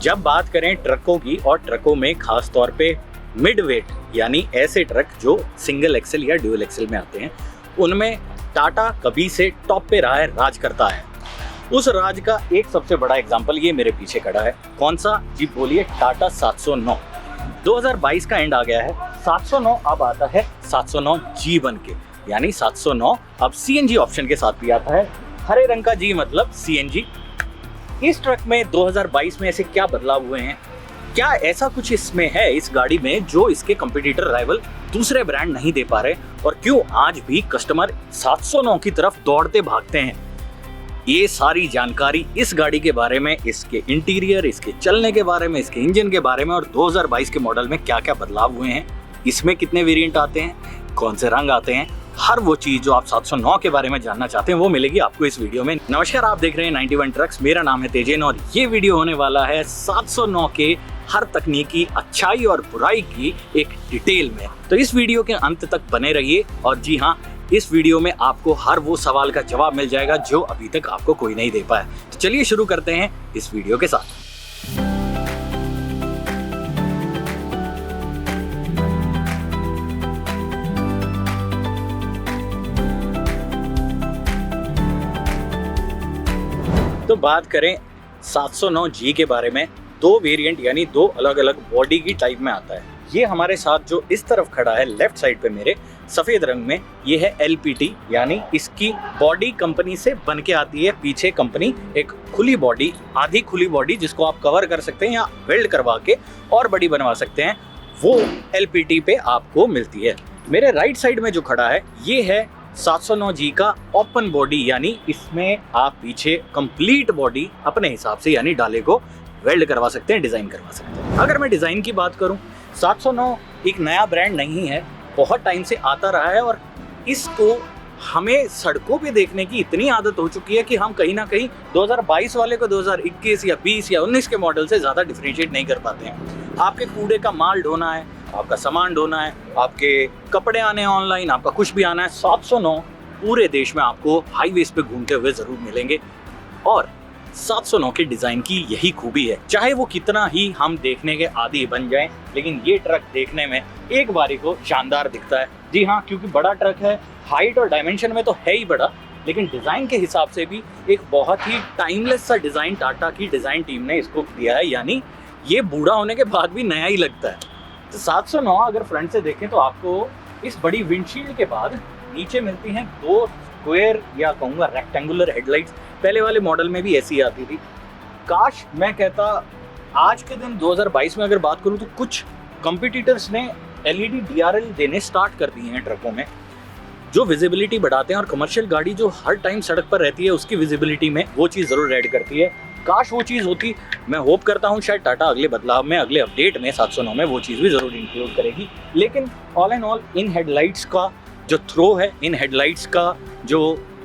जब बात करें ट्रकों की और ट्रकों में खास तौर पे मिड वेट यानी ऐसे ट्रक जो सिंगल एक्सेल या ड्यूल एक्सेल में आते हैं, उनमें टाटा कभी से टॉप पे रहा है, राज करता है। उस राज का एक सबसे बड़ा एग्जांपल ये मेरे पीछे खड़ा है। कौन सा? जी बोलिए, टाटा 709। 2022 का एंड आ गया है, 709 अब आता है 709 जी बन के, यानी 709 अब सीएनजी ऑप्शन के साथ भी आता है। हरे रंग का जी मतलब सीएनजी। इस ट्रक में 2022 में ऐसे क्या बदलाव हुए हैं? क्या ऐसा कुछ इसमें है, इस गाड़ी में, जो इसके कंपटीटर राइवल दूसरे ब्रांड नहीं दे पा रहे, और क्यों आज भी कस्टमर 709 की तरफ दौड़ते भागते हैं? ये सारी जानकारी इस गाड़ी के बारे में, इसके इंटीरियर, इसके चलने के बारे में, इसके इंजन के बारे में, और 2022 के मॉडल में क्या क्या बदलाव हुए हैं, इसमें कितने वेरिएंट आते हैं, कौन से रंग आते हैं, हर वो चीज जो आप 709 के बारे में जानना चाहते हैं वो मिलेगी आपको इस वीडियो में। नमस्कार, आप देख रहे हैं 91 ट्रक्स। मेरा नाम है तेजेन और ये वीडियो होने वाला है 709 के हर तकनीकी अच्छाई और बुराई की एक डिटेल में। तो इस वीडियो के अंत तक बने रहिए, और जी हाँ, इस वीडियो में आपको हर वो सवाल का जवाब मिल जाएगा जो अभी तक आपको कोई नहीं दे पाया। तो चलिए शुरू करते हैं इस वीडियो के साथ। तो बात करें 709 जी के बारे में, दो वेरिएंट यानी दो अलग अलग बॉडी की टाइप में आता है। ये हमारे साथ जो इस तरफ खड़ा है लेफ्ट साइड पे मेरे सफेद रंग में, ये है LPT, यानी इसकी बॉडी कंपनी से बन के आती है। पीछे कंपनी एक खुली बॉडी, आधी खुली बॉडी जिसको आप कवर कर सकते हैं या वेल्ड करवा के और बड़ी बनवा सकते हैं, वो LPT पे आपको मिलती है। मेरे राइट साइड में जो खड़ा है ये है 709 जी का ओपन बॉडी, यानी इसमें आप पीछे कंप्लीट बॉडी अपने हिसाब से यानी डाले को वेल्ड करवा सकते हैं, डिजाइन करवा सकते हैं। अगर मैं डिजाइन की बात करूं, 709 एक नया ब्रांड नहीं है, बहुत टाइम से आता रहा है, और इसको हमें सड़कों पे देखने की इतनी आदत हो चुकी है कि हम कहीं ना कहीं 2022 वाले को 2021 या 20 या 19 के मॉडल से ज़्यादा डिफरेंशिएट नहीं कर पाते हैं। आपके कूड़े का माल ढोना है, आपका सामान ढोना है, आपके कपड़े आने हैं ऑनलाइन, आपका कुछ भी आना है, 709 पूरे देश में आपको हाईवेज पे घूमते हुए ज़रूर मिलेंगे। और 709 के डिज़ाइन की यही खूबी है, चाहे वो कितना ही हम देखने के आदी बन जाएं, लेकिन ये ट्रक देखने में एक बारी को शानदार दिखता है। जी हाँ, क्योंकि बड़ा ट्रक है, हाइट और डायमेंशन में तो है ही बड़ा, लेकिन डिज़ाइन के हिसाब से भी एक बहुत ही टाइमलेस सा डिज़ाइन टाटा की डिज़ाइन टीम ने इसको दिया है, यानी ये बूढ़ा होने के बाद भी नया ही लगता है। तो 709 अगर फ्रंट से देखें तो आपको इस बड़ी विंडशील्ड के बाद नीचे मिलती हैं दो स्क्वायर या कहूँगा रेक्टेंगुलर हेडलाइट्स। पहले वाले मॉडल में भी ऐसी आती थी। काश मैं कहता आज के दिन 2022 में अगर बात करूँ तो कुछ कंपटीटर्स ने LED DRL देने स्टार्ट कर दिए हैं ट्रकों में, जो विजिबिलिटी बढ़ाते हैं, और कमर्शियल गाड़ी जो हर टाइम सड़क पर रहती है उसकी विजिबिलिटी में वो चीज़ ज़रूर ऐड करती है। काश वो चीज़ होती। मैं होप करता हूँ शायद टाटा अगले बदलाव में, अगले अपडेट में 709 में वो चीज़ भी ज़रूर इंक्लूड करेगी। लेकिन all and all in headlights का जो थ्रो है, इन हेडलाइट्स का जो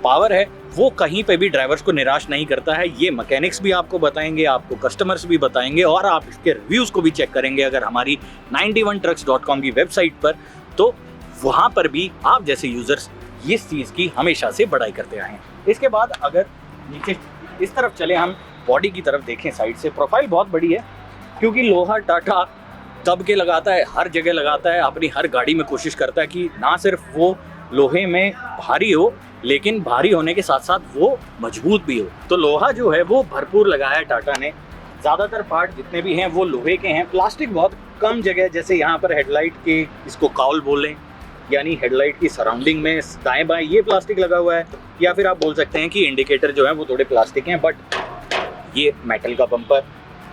पावर है, वो कहीं पे भी ड्राइवर्स को निराश नहीं करता है। ये मैकेनिक्स भी आपको बताएंगे, आपको कस्टमर्स भी बताएंगे, और आप इसके रिव्यूज़ को भी चेक करेंगे अगर हमारी 91trucks.com की वेबसाइट पर, तो वहाँ पर भी आप जैसे यूज़र्स इस चीज़ की हमेशा से बड़ाई करते आए हैं। इसके बाद अगर नीचे इस तरफ चले, हम बॉडी की तरफ देखें, साइड से प्रोफाइल बहुत बड़ी है, क्योंकि लोहा टाटा दब के लगाता है, हर जगह लगाता है, अपनी हर गाड़ी में कोशिश करता है कि ना सिर्फ वो लोहे में भारी हो, लेकिन भारी होने के साथ साथ वो मजबूत भी हो। तो लोहा जो है वो भरपूर लगाया है टाटा ने। ज़्यादातर पार्ट जितने भी हैं वो लोहे के हैं, प्लास्टिक बहुत कम जगह, जैसे यहाँ पर हेडलाइट के इसको काउल बोलें, यानी हेडलाइट की सराउंडिंग में दाएं बाएं ये प्लास्टिक लगा हुआ है, या फिर आप बोल सकते हैं कि इंडिकेटर जो है वो थोड़े प्लास्टिक हैं, बट ये मेटल का बम्पर।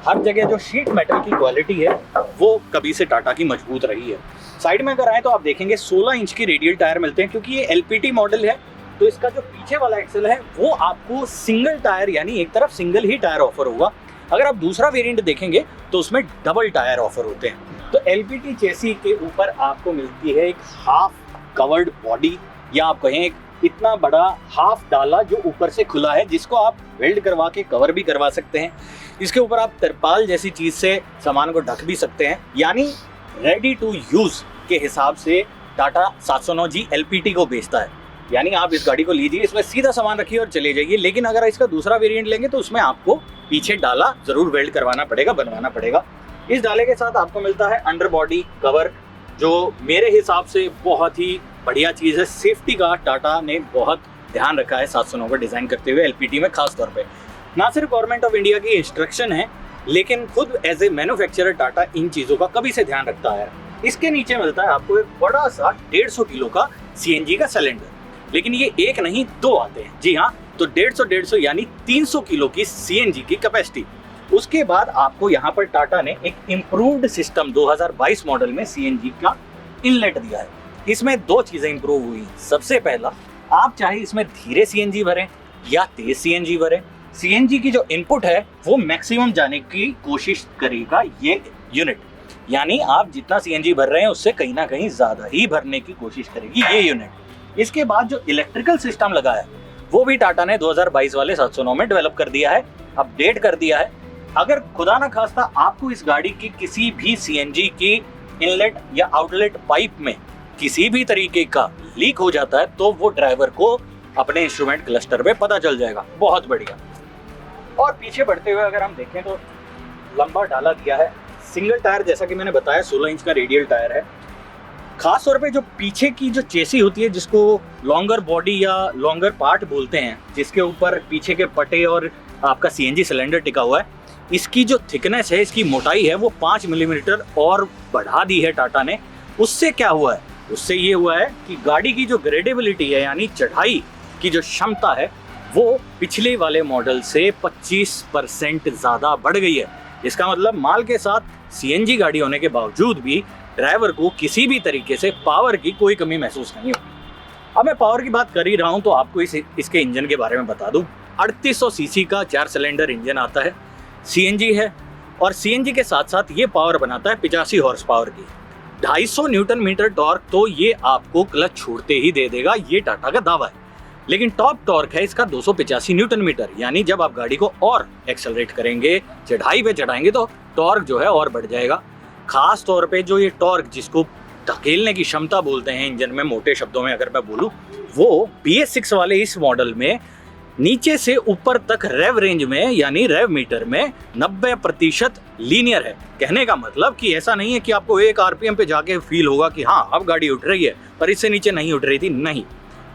हर जगह जो शीट मेटल की क्वालिटी है वो कभी से टाटा की मजबूत रही है। साइड में अगर आए तो आप देखेंगे 16 इंच की रेडियल टायर मिलते हैं, क्योंकि ये LPT मॉडल है, तो इसका जो पीछे वाला एक्सेल है वो आपको सिंगल टायर, यानी एक तरफ सिंगल ही टायर ऑफर होगा। अगर आप दूसरा वेरिएंट देखेंगे तो उसमें डबल टायर ऑफर होते हैं। तो LPT चेसी के ऊपर आपको मिलती है एक हाफ कवर्ड बॉडी, या आप कहें एक इतना बड़ा हाफ डाला जो ऊपर से खुला है, जिसको आप वेल्ड करवा के कवर भी करवा सकते हैं। इसके ऊपर आप तिरपाल जैसी चीज़ से सामान को ढक भी सकते हैं, यानी रेडी टू यूज़ के हिसाब से टाटा 709 जी LPT को बेचता है। यानी आप इस गाड़ी को लीजिए, इसमें सीधा सामान रखिए और चले जाइए। लेकिन अगर इसका दूसरा वेरिएंट लेंगे तो उसमें आपको पीछे डाला जरूर वेल्ड करवाना पड़ेगा, बनवाना पड़ेगा। इस डाले के साथ आपको मिलता है अंडर बॉडी कवर, जो मेरे हिसाब से बहुत ही बढ़िया चीज़ है। सेफ्टी का टाटा ने बहुत ध्यान रखा है 709 को डिज़ाइन करते हुए एलपीटी में खास तौर पे। ना सिर्फ गवर्नमेंट ऑफ इंडिया की इंस्ट्रक्शन है, लेकिन खुद एज ए मैन्युफैक्चरर टाटा इन चीज़ों का कभी से ध्यान रखता है। इसके नीचे मिलता है आपको एक बड़ा सा 150 किलो का सीएनजी का सिलेंडर, लेकिन ये एक नहीं दो आते हैं। जी हाँ, तो 150 यानी 300 किलो की सीएनजी की कैपेसिटी। उसके बाद आपको यहाँ पर टाटा ने एक इम्प्रूव्ड सिस्टम 2022 मॉडल में सीएनजी का इनलेट दिया है। इसमें दो चीजें इंप्रूव हुई। सबसे पहला, आप चाहे इसमें धीरे सीएनजी भरें या तेज सीएनजी भरें, सीएनजी की जो इनपुट है वो मैक्सिमम जाने की कोशिश करेगा ये यूनिट। यानी आप जितना सीएनजी भर रहे हैं उससे कहीं ना कहीं ज्यादा ही भरने की कोशिश करेगी ये यूनिट। इसके बाद जो इलेक्ट्रिकल सिस्टम लगा है वो भी टाटा ने 2022 वाले 709 में डेवलप कर दिया है, अपडेट कर दिया है। अगर खुदा ना खास्ता आपको इस गाड़ी की किसी भी सीएनजी की इनलेट या आउटलेट पाइप में किसी भी तरीके का लीक हो जाता है तो वो ड्राइवर को अपने इंस्ट्रूमेंट क्लस्टर पे पता चल जाएगा। बहुत बढ़िया। और पीछे बढ़ते हुए अगर हम देखें तो लंबा डाला दिया है, सिंगल टायर, जैसा कि मैंने बताया 16 इंच का रेडियल टायर है। खास तौर पे जो पीछे की जो चेसी होती है, जिसको लॉन्गर बॉडी या लॉन्गर पार्ट बोलते हैं, जिसके ऊपर पीछे के पटे और आपका सीएनजी सिलेंडर टिका हुआ है, इसकी जो थिकनेस है, इसकी मोटाई है, वो 5 मिलीमीटर और बढ़ा दी है टाटा ने। उससे क्या हुआ है? उससे ये हुआ है कि गाड़ी की जो ग्रेडेबिलिटी है, यानी चढ़ाई की जो क्षमता है, वो पिछले वाले मॉडल से 25% ज़्यादा बढ़ गई है। इसका मतलब माल के साथ सीएनजी गाड़ी होने के बावजूद भी ड्राइवर को किसी भी तरीके से पावर की कोई कमी महसूस नहीं होगी। अब मैं पावर की बात कर ही रहा हूँ तो आपको इसके इंजन के बारे में बता दूँ। 3800 सीसी का 4 सिलेंडर इंजन आता है, सीएनजी है, और सीएनजी के साथ साथ ये पावर बनाता है 85 हॉर्स पावर की। 250 न्यूटन मीटर टॉर्क तो ये आपको क्लच छोड़ते ही दे देगा, ये टाटा का दावा है। लेकिन टॉप टॉर्क है इसका 285 न्यूटन मीटर, यानी जब आप गाड़ी को और एक्सेलरेट करेंगे, चढ़ाई पे चढ़ाएंगे तो टॉर्क जो है और बढ़ जाएगा। खास तौर पे जो ये टॉर्क, जिसको धकेलने की क्षमता बोलते हैं इंजन में, मोटे शब्दों में अगर मैं बोलूँ, वो BS6 वाले इस मॉडल में नीचे से ऊपर तक रेव रेंज में, यानी रेव मीटर में 90% लीनियर है। कहने का मतलब कि ऐसा नहीं है कि आपको 1 RPM पे जाके फील होगा कि हाँ अब गाड़ी उठ रही है, पर इससे नीचे नहीं उठ रही थी। नहीं,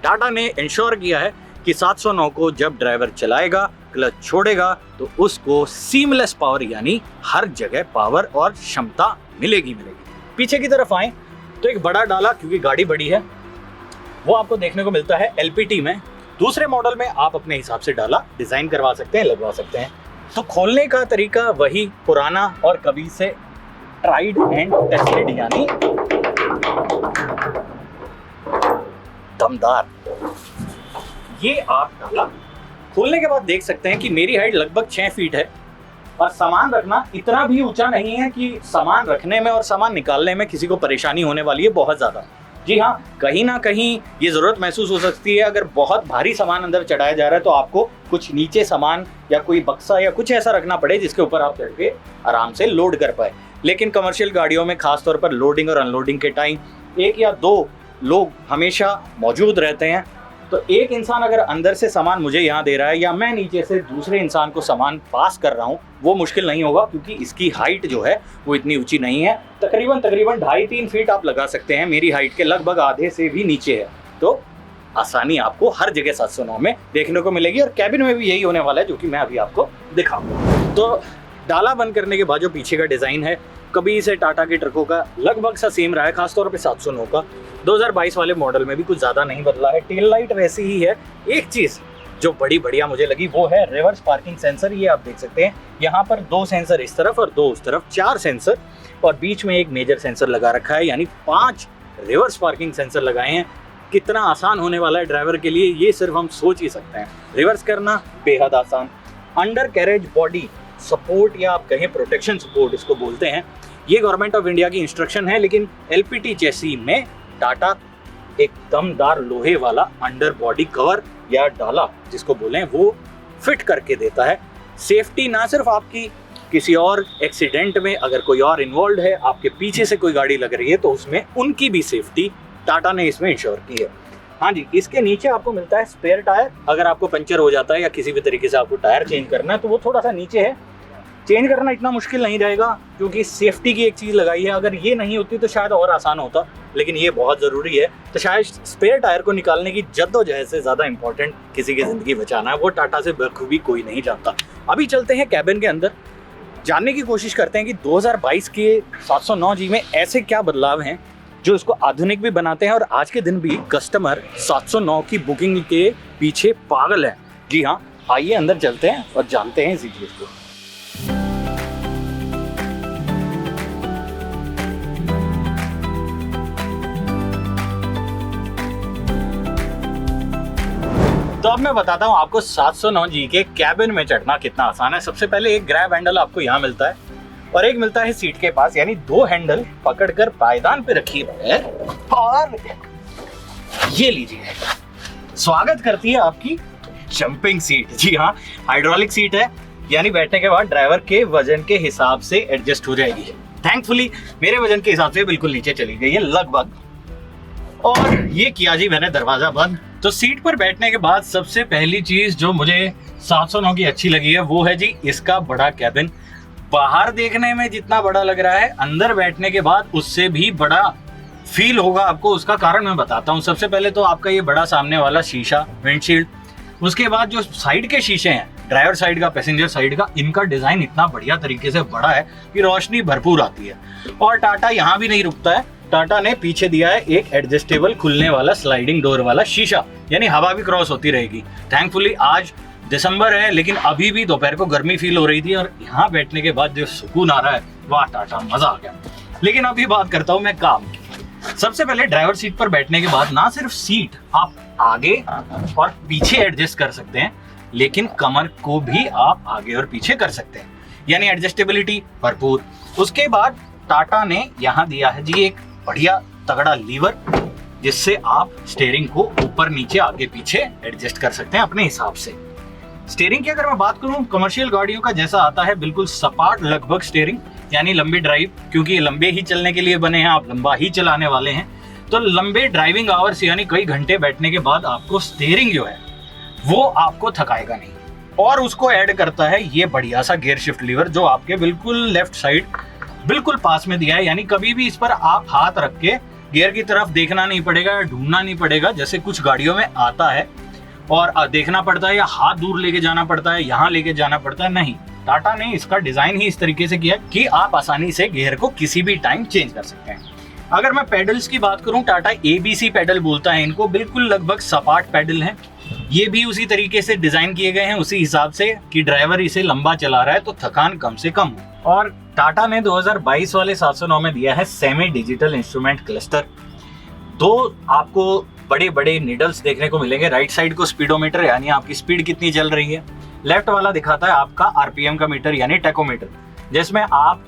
टाटा ने इंश्योर किया है कि 709 को जब ड्राइवर चलाएगा, क्लच छोड़ेगा, तो उसको सीमलेस पावर, यानी हर जगह पावर और क्षमता मिलेगी। पीछे की तरफ आए तो एक बड़ा डाला, क्योंकि गाड़ी बड़ी है, वो आपको देखने को मिलता है एलपीटी में। दूसरे मॉडल में आप अपने हिसाब से डाला डिजाइन करवा सकते हैं, लगवा सकते हैं। तो खोलने का तरीका वही पुराना और कभी से ट्राइड एंड टेस्टेड, यानी दमदार। ये आप डाला खोलने के बाद देख सकते हैं कि मेरी हाइट लगभग 6 फीट है, और सामान रखना इतना भी ऊंचा नहीं है कि सामान रखने में और सामान निकालने में किसी को परेशानी होने वाली है बहुत ज़्यादा। जी हाँ, कहीं ना कहीं ये ज़रूरत महसूस हो सकती है, अगर बहुत भारी सामान अंदर चढ़ाया जा रहा है तो आपको कुछ नीचे सामान या कोई बक्सा या कुछ ऐसा रखना पड़े जिसके ऊपर आप चढ़ के आराम से लोड कर पाए। लेकिन कमर्शियल गाड़ियों में खास तौर पर लोडिंग और अनलोडिंग के टाइम 1 या 2 लोग हमेशा मौजूद रहते हैं। तो एक इंसान अगर अंदर से सामान मुझे यहाँ दे रहा है या मैं नीचे से दूसरे इंसान को सामान पास कर रहा हूँ, वो मुश्किल नहीं होगा, क्योंकि इसकी हाइट जो है वो इतनी ऊंची नहीं है। तकरीबन 2.5-3 फीट आप लगा सकते हैं, मेरी हाइट के लगभग आधे से भी नीचे है। तो आसानी आपको हर जगह 709 में देखने को मिलेगी, और कैबिन में भी यही होने वाला है, जो कि मैं अभी आपको दिखाऊंगा। तो डाला बंद करने के बाद जो पीछे का डिज़ाइन है, कभी से टाटा के ट्रकों का लगभग सा सेम रहा है, खासतौर पे 709 का। 2022 वाले मॉडल में भी कुछ ज़्यादा नहीं बदला है, टेल लाइट वैसी ही है। एक चीज़ जो बड़ी बढ़िया मुझे लगी वो है रिवर्स पार्किंग सेंसर। ये आप देख सकते हैं, यहाँ पर 2 सेंसर इस तरफ और 2 उस तरफ, 4 सेंसर, और बीच में एक मेजर सेंसर लगा रखा है, यानी 5 रिवर्स पार्किंग सेंसर लगाए हैं। कितना आसान होने वाला है ड्राइवर के लिए, ये सिर्फ हम सोच ही सकते हैं। रिवर्स करना बेहद आसान। अंडर कैरेज बॉडी सपोर्ट, या आप कहें प्रोटेक्शन सपोर्ट इसको बोलते हैं, ये गवर्नमेंट ऑफ इंडिया की इंस्ट्रक्शन है, लेकिन एलपीटी चेसी में टाटा एक दमदार लोहे वाला अंडर बॉडी कवर या डाला जिसको बोलें, वो फिट करके देता है। सेफ्टी ना सिर्फ आपकी, किसी और एक्सीडेंट में अगर कोई और इन्वॉल्व है, आपके पीछे से कोई गाड़ी लग रही है, तो उसमें उनकी भी सेफ्टी टाटा ने इसमें इंश्योर की है। हाँ जी, इसके नीचे आपको मिलता है स्पेयर टायर। अगर आपको पंचर हो जाता है या किसी भी तरीके से आपको टायर चेंज करना है तो वो थोड़ा सा नीचे है। चेंज करना इतना मुश्किल नहीं रहेगा क्योंकि सेफ्टी की एक चीज़ लगाई है। अगर ये नहीं होती तो शायद और आसान होता, लेकिन ये बहुत ज़रूरी है। तो शायद स्पेयर टायर को निकालने की जद्दोजहद से ज़्यादा इंपॉर्टेंट किसी की ज़िंदगी बचाना है, वो टाटा से बखूबी कोई नहीं जानता। अभी चलते हैं कैबिन के अंदर, जानने की कोशिश करते हैं कि 2022 के 709G में ऐसे क्या बदलाव हैं जो इसको आधुनिक भी बनाते हैं और आज के दिन भी कस्टमर 709 की बुकिंग के पीछे पागल है। जी हाँ, आइए अंदर चलते हैं और जानते हैं इसी चीज़ को। तो अब मैं बताता हूँ आपको 709G के कैबिन में चढ़ना कितना आसान है। सबसे पहले एक ग्रैब हैंडल आपको यहाँ मिलता है और एक मिलता है सीट के पास, यानी 2 हैंडल पकड़कर पायदान पे रखिए पैर और ये लीजिए, स्वागत करती है आपकी जंपिंग सीट। जी हाँ, हाइड्रोलिक सीट है, यानी बैठने के बाद ड्राइवर के वजन के हिसाब से एडजस्ट हो जाएगी। थैंकफुली मेरे वजन के हिसाब से बिल्कुल नीचे चली गई है लगभग। और ये किया जी मैंने दरवाजा बंद। तो सीट पर बैठने के बाद सबसे पहली चीज जो मुझे 709 की अच्छी लगी है वो है जी इसका बड़ा कैबिन। बाहर देखने में जितना बड़ा लग रहा है, अंदर बैठने के बाद उससे भी बड़ा फील होगा आपको। उसका कारण मैं बताता हूँ। सबसे पहले तो आपका ये बड़ा सामने वाला शीशा विंडशील्ड, उसके बाद जो साइड के शीशे हैं, ड्राइवर साइड का, पैसेंजर साइड का, इनका डिजाइन इतना बढ़िया तरीके से बड़ा है कि रोशनी भरपूर आती है। और टाटा यहाँ भी नहीं रुकता है, टाटा ने पीछे दिया है एक एडजस्टेबल खुलने वाला स्लाइडिंग डोर वाला शीशा, यानी हवा भी क्रॉस होती रहेगी। थैंकफुली आज दिसंबर है लेकिन अभी भी दोपहर को गर्मी फील हो रही थी और यहाँ बैठने के बाद जो सुकून आ रहा है, वाह टाटा, मजा आ गया। लेकिन अभी बात करता हूँ मैं काम की। सबसे पहले ड्राइवर सीट पर बैठने के बाद ना सिर्फ सीट आप आगे और पीछे एडजस्ट कर सकते हैं, लेकिन कमर को भी आप आगे और पीछे कर सकते हैं, यानी एडजस्टेबिलिटी भरपूर। उसके बाद टाटा ने यहाँ दिया है जी एक बढ़िया तगड़ा लीवर, जिससे आप स्टीयरिंग को ऊपर नीचे आगे पीछे एडजस्ट कर सकते हैं अपने हिसाब से। स्टीयरिंग की अगर मैं बात करूं, कमर्शियल गाड़ियों का जैसा आता है, बिल्कुल सपाट लगभग स्टीयरिंग, यानी लंबी ड्राइव, क्योंकि ये लंबे ही चलने के लिए बने हैं, आप लंबा ही चलाने वाले हैं, तो लंबे ड्राइविंग आवर्स यानी कई घंटे बैठने के बाद आपको स्टीयरिंग जो है वो आपको थकाएगा नहीं। और उसको ऐड करता है ये बढ़िया सा गियर शिफ्ट लीवर, जो आपके बिल्कुल लेफ्ट साइड बिल्कुल पास में दिया है, यानी कभी भी इस पर आप हाथ रख के गियर की तरफ देखना नहीं पड़ेगा या ढूंढना नहीं पड़ेगा, जैसे कुछ गाड़ियों में आता है और देखना पड़ता है या हाथ दूर लेके जाना पड़ता है, यहाँ लेके जाना पड़ता है। नहीं, टाटा ने इसका डिजाइन ही इस तरीके से किया कि आप आसानी से गियर को किसी भी टाइम चेंज कर सकते हैं। अगर मैं पेडल्स की बात करूं, टाटा ABC पेडल बोलता है इनको, बिल्कुल लगभग सपाट पेडल हैं। ये भी उसी तरीके से डिजाइन किए गए हैं, उसी हिसाब से कि ड्राइवर इसे लंबा चला रहा है तो थकान कम से कम हो। और टाटा ने 2022 वाले 709 में दिया है सेमी डिजिटल इंस्ट्रूमेंट क्लस्टर। 2 आपको बड़े बड़े नीडल्स देखने को मिलेंगे। राइट साइड को स्पीडोमीटर, यानी आपकी स्पीड कितनी चल रही है। लेफ्ट वाला दिखाता है आपका RPM का मीटर, यानी टैकोमीटर, जिसमें आप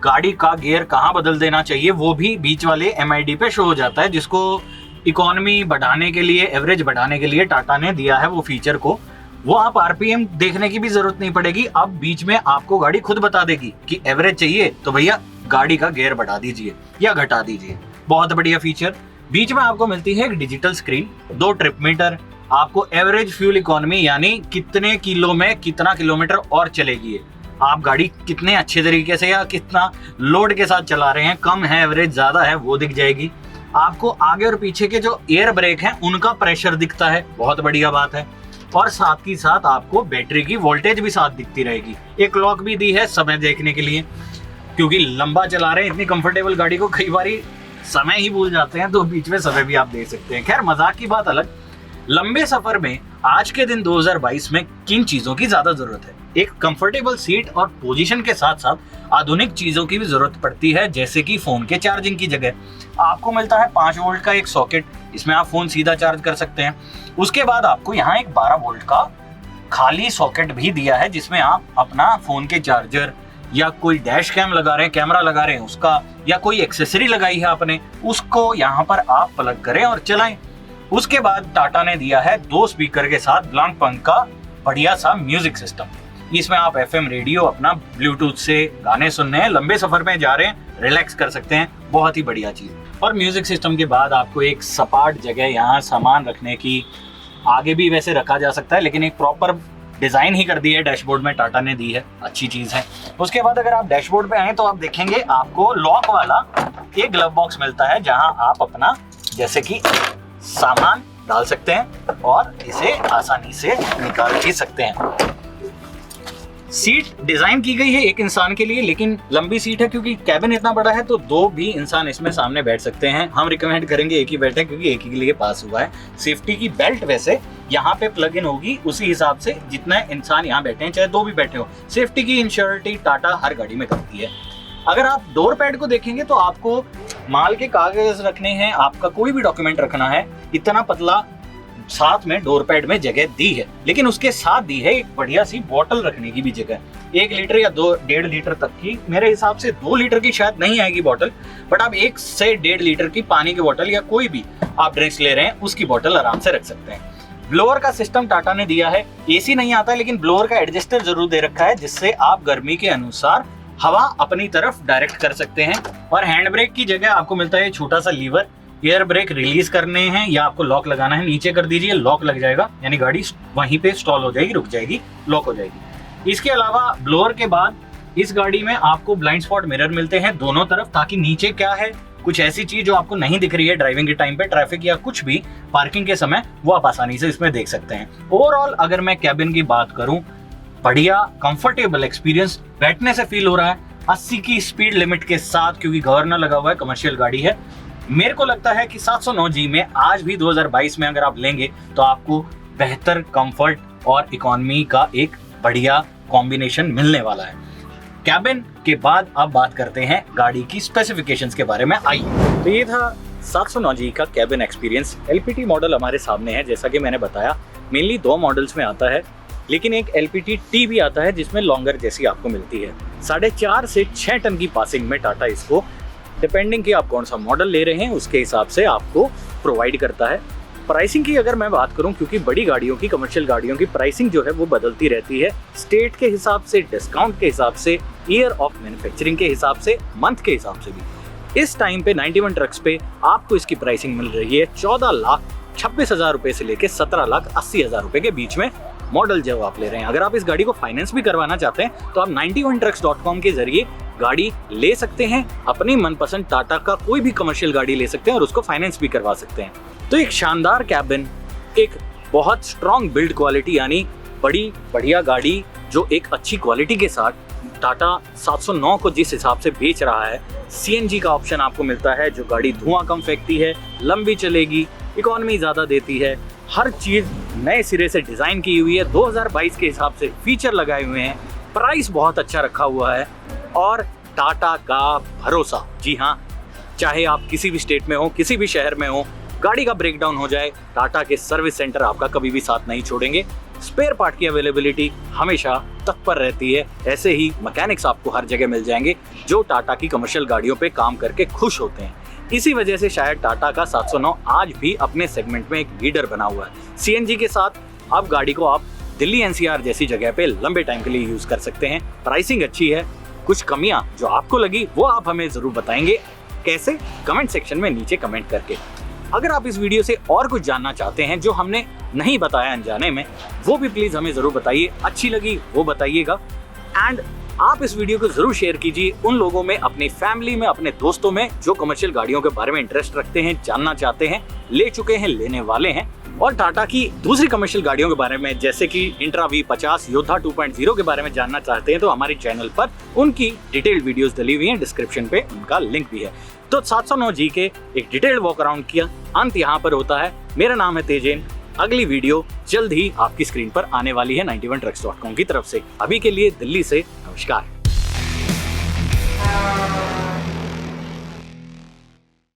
गाड़ी का गियर कहाँ बदल देना चाहिए वो भी बीच वाले MID पे शो हो जाता है, जिसको इकोनॉमी बढ़ाने के लिए, एवरेज बढ़ाने के लिए टाटा ने दिया है वो फीचर को। वो आप RPM देखने की भी जरूरत नहीं पड़ेगी, अब बीच में आपको गाड़ी खुद बता देगी कि एवरेज चाहिए तो भैया गाड़ी का गियर बढ़ा दीजिए या घटा दीजिए। बहुत बढ़िया फीचर। बीच में आपको मिलती है एक डिजिटल स्क्रीन, 2 ट्रिप मीटर, आपको एवरेज फ्यूल इकोनॉमी, यानी कितने किलो में कितना किलोमीटर और चलेगी, आप गाड़ी कितने अच्छे तरीके से या कितना लोड के साथ चला रहे हैं, कम है एवरेज ज्यादा है, वो दिख जाएगी। आपको आगे और पीछे के जो एयर ब्रेक हैं उनका प्रेशर दिखता है, बहुत बढ़िया बात है। और साथ ही साथ आपको बैटरी की वोल्टेज भी साथ दिखती रहेगी। एक क्लॉक भी दी है समय देखने के लिए, क्योंकि लंबा चला रहे हैं इतनी कंफर्टेबल गाड़ी को, कई बार समय ही भूल जाते हैं, तो बीच में समय भी आप देख सकते हैं। खैर, मजाक की बात अलग। लंबे सफर में आज के दिन 2022 में किन चीजों की ज्यादा जरूरत है? एक कंफर्टेबल सीट और पोजीशन के साथ साथ आधुनिक चीजों की भी जरूरत पड़ती है, जैसे कि फोन के चार्जिंग की जगह आपको मिलता है 5 वोल्ट का एक सॉकेट, इसमें आप फोन सीधा चार्ज कर सकते हैं। उसके बाद आपको यहाँ एक 12 वोल्ट का खाली सॉकेट भी दिया है, जिसमें आप अपना फोन के चार्जर या कोई डैश कैम लगा रहे हैं, कैमरा लगा रहे हैं उसका, या कोई एक्सेसरी लगाई है आपने, उसको यहाँ पर आप प्लग करें और चलाएं। उसके बाद टाटा ने दिया है 2 स्पीकर के साथ ब्लैंकपंक का बढ़िया सा म्यूजिक सिस्टम। इसमें आप FM रेडियो, अपना ब्लूटूथ से गाने सुनने हैं, लंबे सफर में जा रहे हैं, रिलैक्स कर सकते हैं, बहुत ही बढ़िया चीज। और म्यूजिक सिस्टम के बाद आपको एक सपाट जगह यहाँ सामान रखने की, आगे भी वैसे रखा जा सकता है लेकिन एक प्रॉपर डिजाइन ही कर दी है डैशबोर्ड में टाटा ने दी है, अच्छी चीज है। उसके बाद अगर आप डैशबोर्ड पे आए तो आप देखेंगे आपको लॉक वाला एक ग्लव बॉक्स मिलता है जहां आप अपना जैसे कि सामान डाल सकते हैं और इसे आसानी से निकाल भी सकते हैं। सीट डिजाइन की गई है एक इंसान के लिए, लेकिन लंबी सीट है क्योंकि कैबिन इतना बड़ा है तो दो भी इंसान इसमें सामने बैठ सकते हैं। हम रिकमेंड करेंगे एक ही बैठे क्योंकि एक ही के लिए पास हुआ है। सेफ्टी की बेल्ट वैसे यहाँ पे प्लग इन होगी उसी हिसाब से जितना इंसान यहाँ बैठे हैं, चाहे दो भी बैठे हो। सेफ्टी की इंश्योरिटी टाटा हर गाड़ी में करती है। अगर आप डोर पैड को देखेंगे तो आपको माल के कागज रखने हैं, आपका कोई भी डॉक्यूमेंट रखना है, इतना पतला साथ में डोर पैड में जगह दी है, लेकिन उसके साथ दी है एक बढ़िया सी बोतल रखने की भी जगह। 1 लीटर या 1.5 लीटर तक की, मेरे हिसाब से 2 लीटर की शायद नहीं आएगी बोतल, बट आप 1 से 1.5 लीटर की पानी की बोतल या कोई भी आप ड्रिंक्स ले रहे हैं उसकी बोतल आराम से रख सकते हैं। ब्लोअर का सिस्टम टाटा ने दिया है, एसी नहीं आता लेकिन ब्लोअर का एडजस्टर जरूर दे रखा है जिससे आप गर्मी के अनुसार हवा अपनी तरफ डायरेक्ट कर सकते हैं। और हैंड ब्रेक की जगह आपको मिलता है छोटा सा लीवर, एयर ब्रेक रिलीज करने हैं या आपको लॉक लगाना है, नीचे कर दीजिए लॉक लग जाएगा, यानी गाड़ी वहीं पे स्टॉल हो जाएगी, रुक जाएगी, लॉक हो जाएगी। इसके अलावा ब्लोअर के बाद इस गाड़ी में आपको ब्लाइंड स्पॉट मिरर मिलते हैं दोनों तरफ, ताकि नीचे क्या है कुछ ऐसी चीज जो आपको नहीं दिख रही है ड्राइविंग के टाइम पे, ट्रैफिक या कुछ भी पार्किंग के समय, वो आप आसानी से इसमें देख सकते हैं। ओवरऑल अगर मैं कैबिन की बात करूं, बढ़िया कंफर्टेबल एक्सपीरियंस, बैठने से फील हो रहा है 80 की स्पीड लिमिट के साथ, क्योंकि गवर्नर लगा हुआ है, कमर्शियल गाड़ी है। मेरे को लगता है कि 709G में आज भी 2022 में अगर आप लेंगे तो आपको बेहतर कंफर्ट और इकोनॉमी का एक बढ़िया कॉम्बिनेशन मिलने वाला है। कैबिन के बाद अब बात करते हैं गाड़ी की स्पेसिफिकेशंस के बारे में। आइए, तो ये था 709G का कैबिन एक्सपीरियंस। LPT मॉडल हमारे सामने है, जैसा कि मैंने बताया मेनली 2 मॉडल्स में आता है, लेकिन एक LPT T भी आता है जिसमें लॉन्गर जैसी आपको मिलती है। 4.5 से 6 टन की पासिंग में टाटा इसको, डिपेंडिंग कि आप कौन सा मॉडल ले रहे हैं उसके हिसाब से आपको प्रोवाइड करता है। प्राइसिंग की अगर मैं बात करूं, क्योंकि बड़ी गाड़ियों की, कमर्शियल गाड़ियों की प्राइसिंग जो है वो बदलती रहती है, स्टेट के हिसाब से, डिस्काउंट के हिसाब से, ईयर ऑफ मैन्युफैक्चरिंग के हिसाब से, मंथ के हिसाब से भी। इस टाइम पे 91 ट्रक्स पे आपको इसकी प्राइसिंग मिल रही है 14,26,000 रुपए से लेके 17,80,000 रुपए के बीच में, मॉडल जो आप ले रहे हैं। अगर आप इस गाड़ी को फाइनेंस भी करवाना चाहते हैं तो आप 91trucks.com के जरिए गाड़ी ले सकते हैं, अपनी मनपसंद टाटा का कोई भी कमर्शियल गाड़ी ले सकते हैं और उसको फाइनेंस भी करवा सकते हैं। तो एक शानदार कैबिन, एक बहुत स्ट्रॉन्ग बिल्ड क्वालिटी, यानी बड़ी बढ़िया गाड़ी जो एक अच्छी क्वालिटी के साथ टाटा 709 को जिस हिसाब से बेच रहा है, CNG का ऑप्शन आपको मिलता है जो गाड़ी धुआं कम फेंकती है, लंबी चलेगी, इकोनॉमी ज़्यादा देती है, हर चीज़ नए सिरे से डिज़ाइन की हुई है, 2022 के हिसाब से फीचर लगाए हुए हैं, प्राइस बहुत अच्छा रखा हुआ है और टाटा का भरोसा। जी हाँ, चाहे आप किसी भी स्टेट में हो, किसी भी शहर में हो, गाड़ी का ब्रेकडाउन हो जाए, टाटा के सर्विस सेंटर आपका कभी भी साथ नहीं छोड़ेंगे। स्पेयर पार्ट की अवेलेबिलिटी हमेशा तत्पर रहती है, ऐसे ही मैकेनिक्स आपको हर जगह मिल जाएंगे जो टाटा की कमर्शियल गाड़ियों पे काम करके खुश होते हैं। इसी वजह से शायद टाटा का 709 आज भी अपने सेगमेंट में एक लीडर बना हुआ है। CNG के साथ अब गाड़ी को आप दिल्ली NCR जैसी जगह पे लंबे टाइम के लिए यूज कर सकते हैं। प्राइसिंग अच्छी है, कुछ कमियां जो आपको लगी वो आप हमें जरूर बताएंगे, कैसे? कमेंट सेक्शन में नीचे कमेंट करके। अगर आप इस वीडियो से और कुछ जानना चाहते हैं जो हमने नहीं बताया अनजाने में, वो भी प्लीज हमें जरूर बताइए, अच्छी लगी वो बताइएगा। एंड आप इस वीडियो को जरूर शेयर कीजिए उन लोगों में, अपनी फैमिली में, अपने दोस्तों में जो कमर्शियल गाड़ियों के बारे में इंटरेस्ट रखते हैं, जानना चाहते हैं, ले चुके हैं, लेने वाले हैं, और टाटा की दूसरी कमर्शियल गाड़ियों के बारे में जैसे कि इंट्रा V50, योद्धा 2.0 के बारे में जानना चाहते हैं तो हमारे चैनल पर उनकी डिटेल्ड वीडियोस डली हुई हैं, डिस्क्रिप्शन पे उनका लिंक भी है। तो 709G के एक डिटेल्ड वॉक अराउंड किया अंत यहाँ पर होता है। मेरा नाम है तेजेन। अगली वीडियो जल्द ही आपकी स्क्रीन पर आने वाली है 91trucks.com की तरफ से। अभी के लिए दिल्ली से नमस्कार।